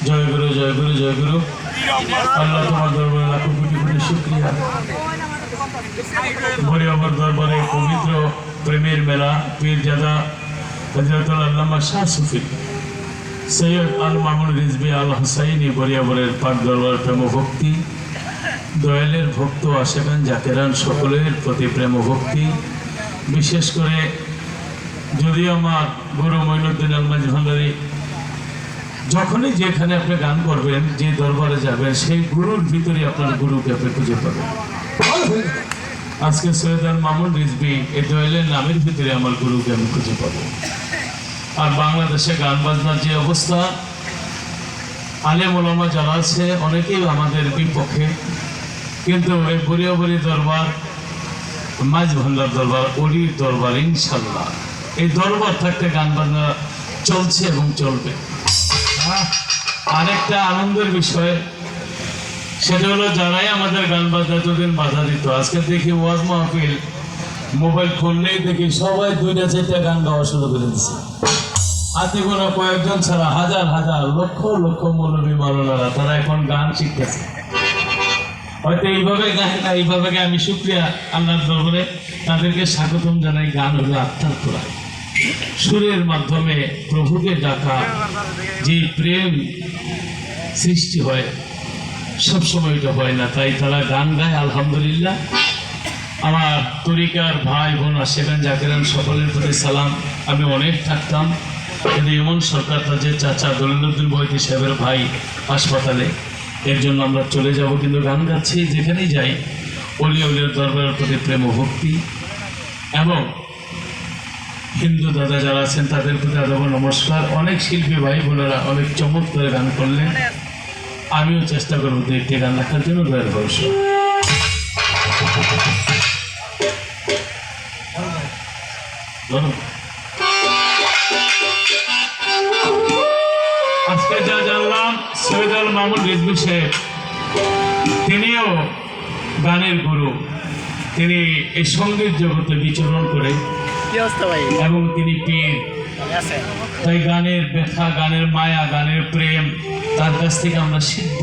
জয় গুরু জয় গুরু জয় গুরু। আল্লাহ তোমার দরবারে লাখো কোটি কোটি শুকরিয়া। বড় আমার দরবারে পবিত্র প্রেমের মেলা পীরজাদা হযরতুল আল্লামা শাহ সুফি সৈয়দ আল মামুন রিজভী আল হুসাইনি বরিয়াবরের পাক দরবার প্রেম ভক্তি, দয়ালের ভক্ত আশেকান জাকেরান সকলের প্রতি প্রেম ভক্তি। বিশেষ করে যদিও আমার গুরু মঈনুদ্দিন আল মাঝি ভান্ডারী যখনই যেখানে আপনি গান করবেন, যে দরবারে যাবেন, সেই গুরুর ভিতরে আপনার গুরুকে আপনি খুঁজে পাবেন। আজকে সৈয়দ আল মামুন রিজভী এই দয়ালের নামের ভিতরে আমার গুরুকে আমি খুঁজে পাবো। আর বাংলাদেশে গান বাজনার যে অবস্থা, আলেম ওলামা যারা আছে অনেকেই আমাদের বিপক্ষে, কিন্তু এই বরিয়াবরি দরবার, মাঝ ভান্ডার দরবার, অলির দরবার, ইনশাল্লাহ এই দরবার থাকতে গান বাজনা চলছে এবং চলবে। আরেকটা আনন্দের বিষয় সেটা হলো, যারাই আমাদের গান বাজনা এতদিন বাধা দিত, আজকে দেখি ওয়াজ মাহফিল মোবাইল খুললেই দেখি সবাই দুইটা চারটা গান গাওয়া শুরু করে দিচ্ছে। হাতে কোনো কয়েকজন ছাড়া হাজার হাজার লক্ষ লক্ষ মৌলবী মাওলানারা তারা এখন গান শিখতেছে। হয়তো এইভাবে গান না, এইভাবে আমি শুকরিয়া আল্লাহর দরবারে তাদেরকে স্বাগতম জানাই। গান হলো আত্মার খোরাক, সুরের মাধ্যমে প্রভুকে ডাকা, যে প্রেম সৃষ্টি হয় সবসময় এটা হয় না, তাই তারা গান গায়। আলহামদুলিল্লাহ। আমার তরিকার ভাই বোন আশেকান জাকেরান সকলের প্রতি সালাম। আমি অনেক থাকতাম, কিন্তু ইমন সরকার তাদের চাচা দলিলুদ্দিন বৈতি সাহেবের ভাই হাসপাতালে, এর জন্য আমরা চলে যাব, কিন্তু গান গাচ্ছি যেখানেই যাই। অলি অলির দরবারের প্রতি প্রেম ও ভক্তি, এবং হিন্দু দাদা যারা আছেন তাদের প্রতি আদব নমস্কার। অনেক শিল্পী ভাই বোনেরা অনেক চমৎকার গান করলেন, আমিও চেষ্টা করবো দু একটি গান রাখার জন্য। দয়ার ভরসা। আজকে যা জানলাম, সৈয়দ আল মামুন রিজভী সাহেব তিনিও গানের গুরু। তিনি এই সঙ্গীত জগতে বিচরণ করে এবং তিনি পীর। তাই গানের ব্যথা, গানের মায়া, গানের প্রেম তার কাছ থেকে আমরা শিখব।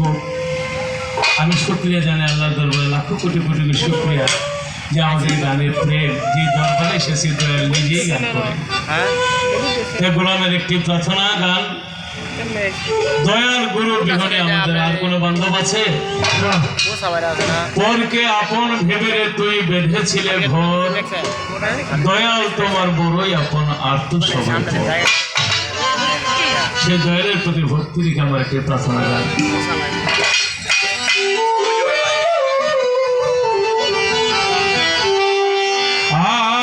আমি শুকরিয়া জানি আল্লাহর দরবারে লাখো কোটি কোটি শুকরিয়া যে আমাদের গানের প্রেম, যে দরবারে এসেছে দয়াল নিজেই গান করে। গোলামের একটি প্রার্থনা গান, দয়াল গুরু বিহনে আমাদের আর কোনো বান্ধব আছে? পরকে আপন ভেবে রে তুই বেঁধেছিলে ঘর, দয়াল তোমার বড়ই আপন আর তো সবাই। সে দয়ালের প্রতি ভক্তি রেখে আমার একটি প্রার্থনা গান।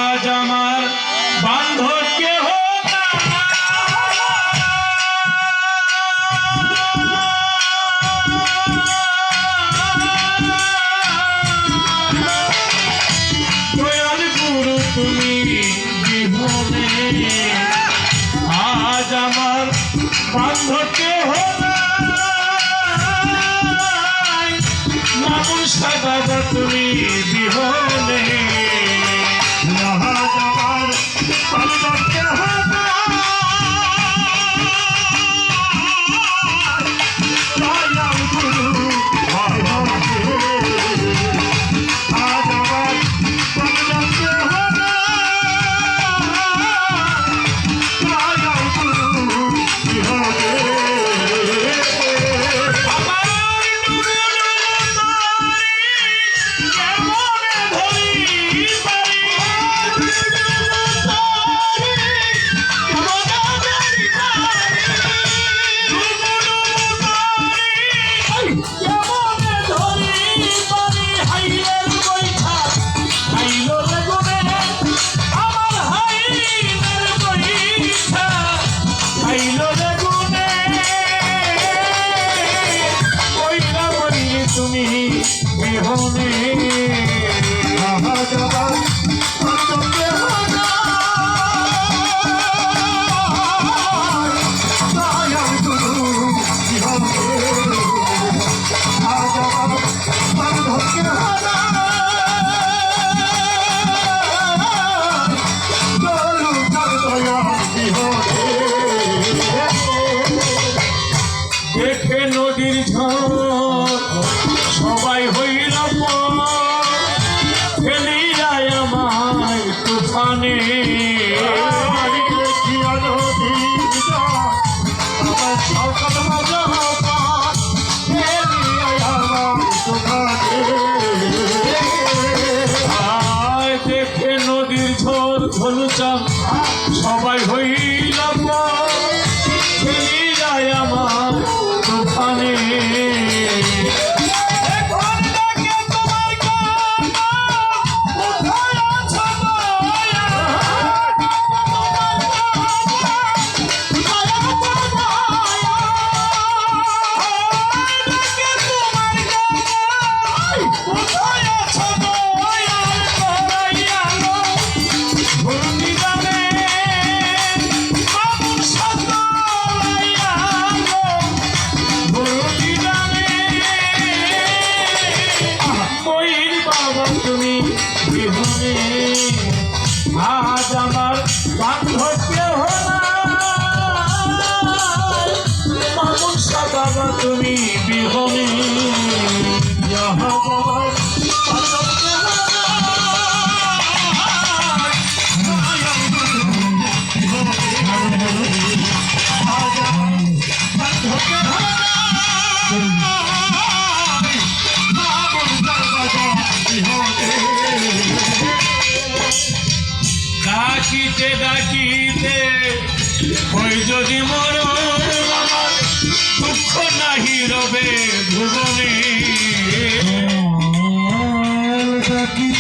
আজ আমার বান্ধব কেহ তুমি জীবনে, আজ আমার বান্ধবকে মামুন সাদা তুমি বিহনে, আজ আমার বান্ধবকে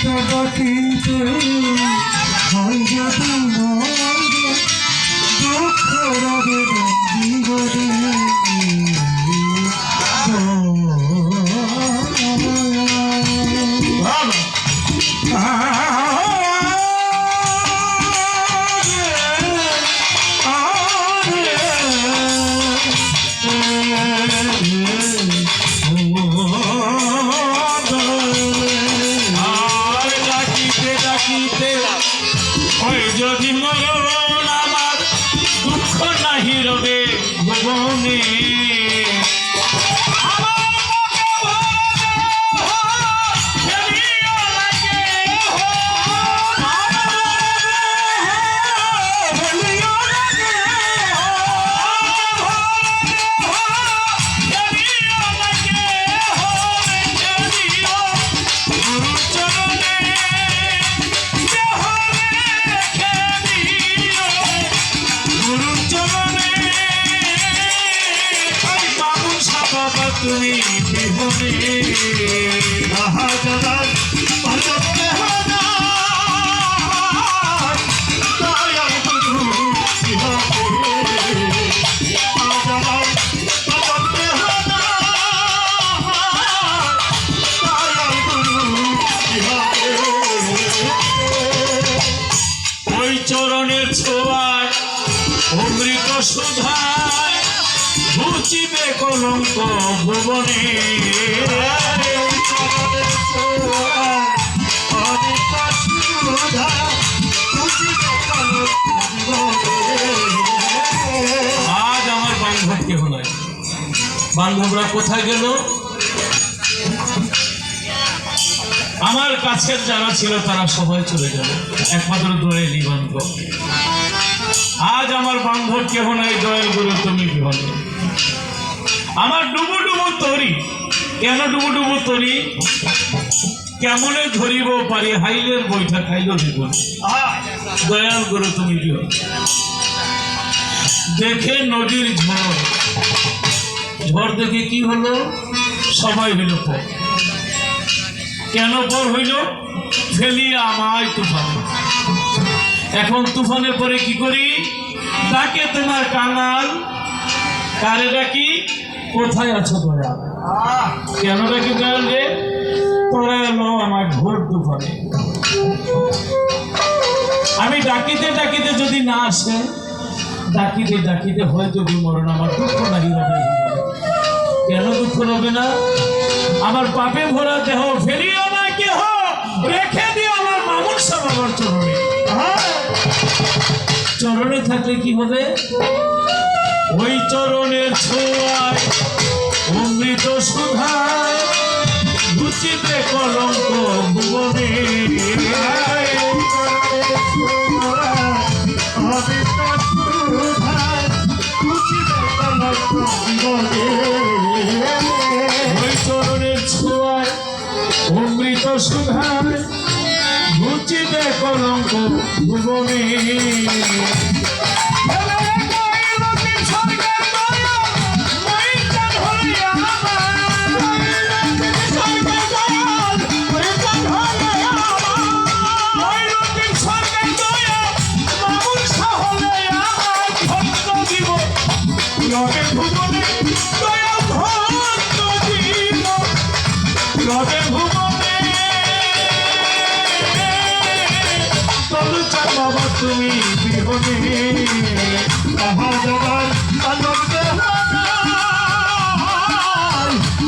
ডাকিতে ডাকিতে হয় যদি দুঃখ রবে জীবনে যদি মরণ আমার দুঃখ নাহি রবে ভুবনে তুমি বিহনে আহাজার পালকে হনা দয়াল গুরু বিহনে আহাজার পালকে হনা দয়াল গুরু বিহনে ওই চরণের ছোঁয়ায় অমৃত সুধায় ঘুচিবে কলঙ্ক ভুবনে আজ আমার বান্ধব কেহ নয়। বান্ধবরা কোথায় গেল? আমার কাছের যারা ছিল তারা সবাই চলে গেল, একমাত্র দয়ালি বান্ধব। আজ আমার বান্ধব কেহ নাই, দয়াল গুরু তুমি বিহনে। আমার ডুবু ডুবু তরি, কেন ডুবু ডুবু তরি? কেমনে ধরিব পারি হাইলের বৈঠা খাইল জীবন। দয়াল গুরু তুমি বিহনে। দেখে নদীর ঝড়, ঝড় দেখে কি হলো? সবাই হইল পর। কেন পর হইল? ফেলিয়া আমায় তুফানে। এখন তুফানের পরে কি করি? ডাকে তোমার কাঙাল, কারে ডাকি? কোথায় আছো দয়াল? কেন ডাকি দয়াল রে? তোরা এলো আমার ঘোর তুফানে। আমি ডাকিতে ডাকিতে যদি না আসে, ডাকিতে ডাকিতে হয় যদি মরণ, আমার দুঃখ নাহি রবে। কেন দুঃখ রবে না? আমার পাপে ভরা দেহ ফেলিও না কেহ, রেখে দিও আমার মামুন সাহেব আমার চরণে। চরণে থাকলে কি হবে? ওই চরণের ছোঁয়ায় অমৃত সুধায় ঘুচিবে কলঙ্ক ভুবনে। ওই চরণের ছোঁয়ায় অমৃত সুধায় ঘুচিবে কলঙ্ক ভুবনে। তুমি বিহনে আহাজার পালকে হনা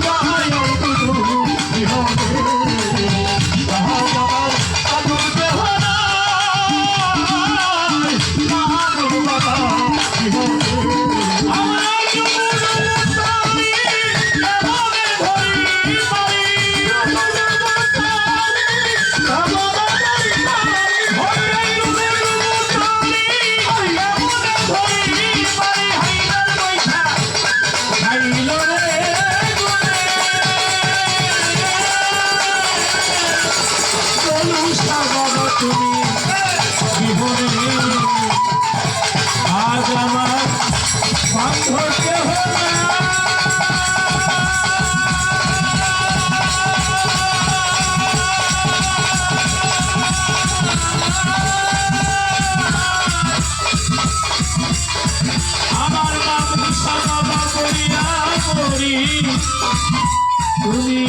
দয়াল গুরু বিহনে আহাজার পালকে হনা গুরু বাবা বিহনে আজ আমার বান্ধবকে তুমি